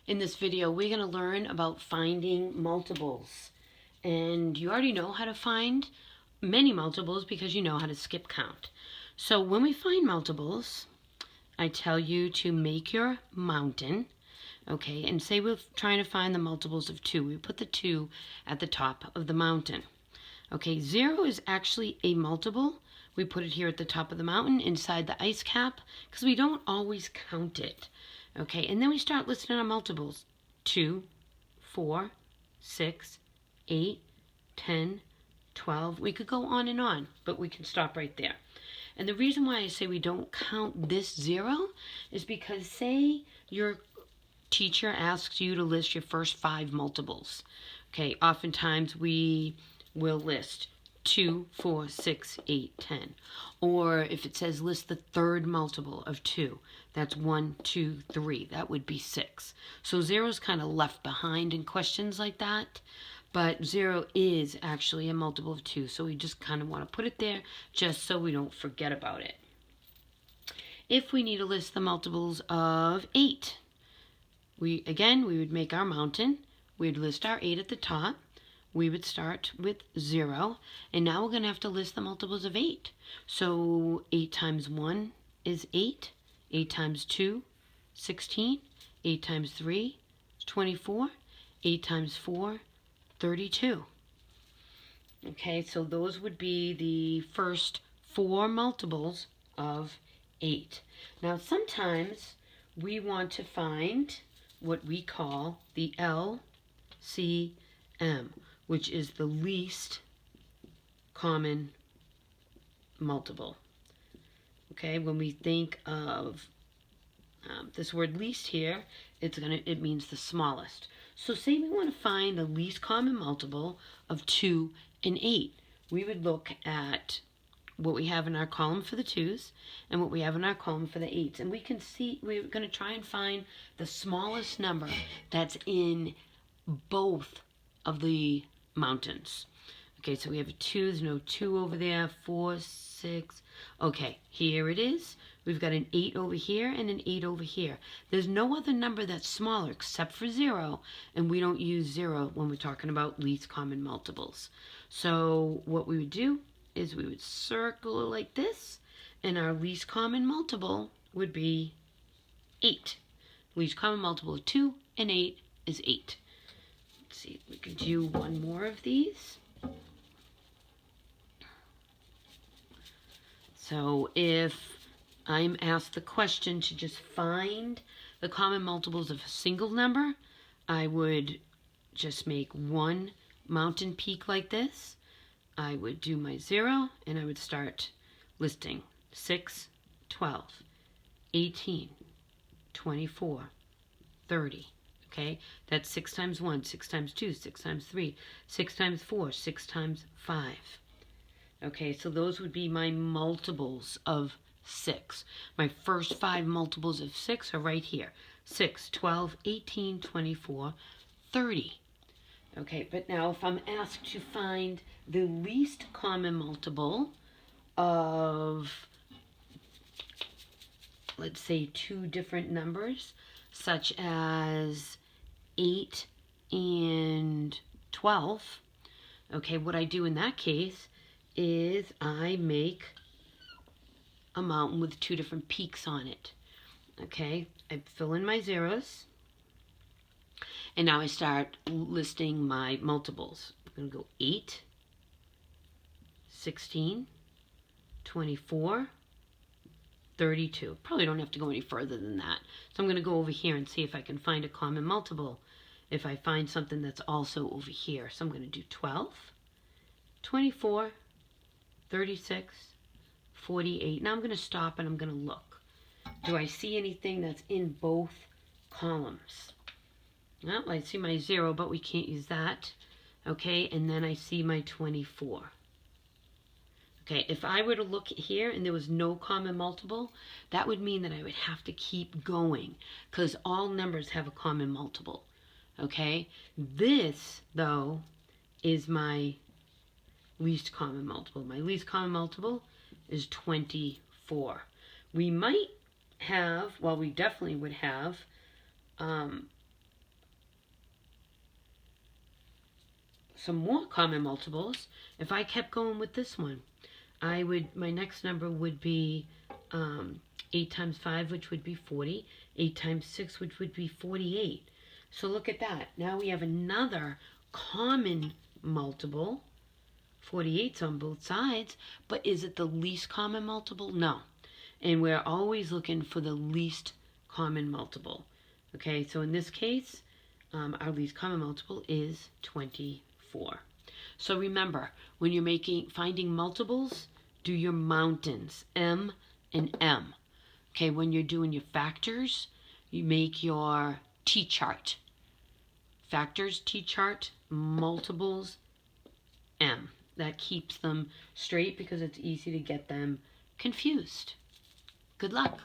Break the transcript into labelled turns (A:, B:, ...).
A: In this video, we're going to learn about finding multiples. And you already know how to find many multiples because you know how to skip count. So when we find multiples, I tell you to make your mountain, okay? And say we're trying to find the multiples of 2. We put the 2 at the top of the mountain. Okay, 0 is actually a multiple. We put it here at the top of the mountain inside the ice cap because we don't always count it. Okay, and then we start listing our multiples. 2, 4, 6, 8, 10, 12. We could go on, but we can stop right there. And the reason why I say we don't count this 0 is because say your teacher asks you to list your first 5 multiples. Okay, oftentimes we will list 2, 4, 6, 8, 10. Or if it says list the third multiple of 2, that's 1, 2, 3. That would be 6. So 0 is kind of left behind in questions like that. But 0 is actually a multiple of 2. So we just kind of want to put it there just so we don't forget about it. If we need to list the multiples of 8, we would make our mountain. We'd list our 8 at the top. We would start with 0, and now we're going to have to list the multiples of 8. So 8 times 1 is 8, 8 times 2, 16, 8 times 3, 24, 8 times 4, 32. Okay, so those would be the first 4 multiples of 8. Now sometimes we want to find what we call the LCM, which is the least common multiple. Okay, when we think of this word least here, it means the smallest. So say we want to find the least common multiple of 2 and 8. We would look at what we have in our column for the 2's and what we have in our column for the 8's. And we can see, we're going to try and find the smallest number that's in both of the mountains. Okay, so we have a 2, there's no 2 over there, 4, 6. Okay, here it is. We've got an 8 over here and an 8 over here. There's no other number that's smaller except for 0, and we don't use 0 when we're talking about least common multiples. So what we would do is we would circle it like this, and our least common multiple would be 8. Least common multiple of 2 and 8 is 8. Let's see if we can do one more of these. So if I'm asked the question to just find the common multiples of a single number, I would just make one mountain peak like this. I would do my 0, and I would start listing 6, 12, 18, 24, 30. Okay, that's 6 times 1, 6 times 2, 6 times 3, 6 times 4, 6 times 5. Okay, so those would be my multiples of 6. My first 5 multiples of 6 are right here. 6, 12, 18, 24, 30. Okay, but now if I'm asked to find the least common multiple of, let's say, 2 different numbers, such as 8 and 12, okay, what I do in that case is I make a mountain with 2 different peaks on it. Okay, I fill in my zeros, and now I start listing my multiples. I'm going to go 8, 16, 24, 32. Probably don't have to go any further than that. So I'm going to go over here and see if I can find a common multiple. If I find something that's also over here. So I'm going to do 12, 24, 36, 48. Now I'm going to stop and I'm going to look. Do I see anything that's in both columns? Well, I see my 0, but we can't use that. Okay, and then I see my 24. Okay, if I were to look here and there was no common multiple, that would mean that I would have to keep going because all numbers have a common multiple. Okay, this, though, is my least common multiple. My least common multiple is 24. We might have, well, we definitely would have some more common multiples, if I kept going with this one, my next number would be 8 times 5, which would be 40. 8 times 6, which would be 48. So look at that. Now we have another common multiple. 48's on both sides, but is it the least common multiple? No. And we're always looking for the least common multiple. Okay, so in this case, our least common multiple is 24. So remember, when you're finding multiples, do your mountains, M and M. Okay, when you're doing your factors, you make your T-chart. Factors, T-chart, multiples, M. That keeps them straight because it's easy to get them confused. Good luck.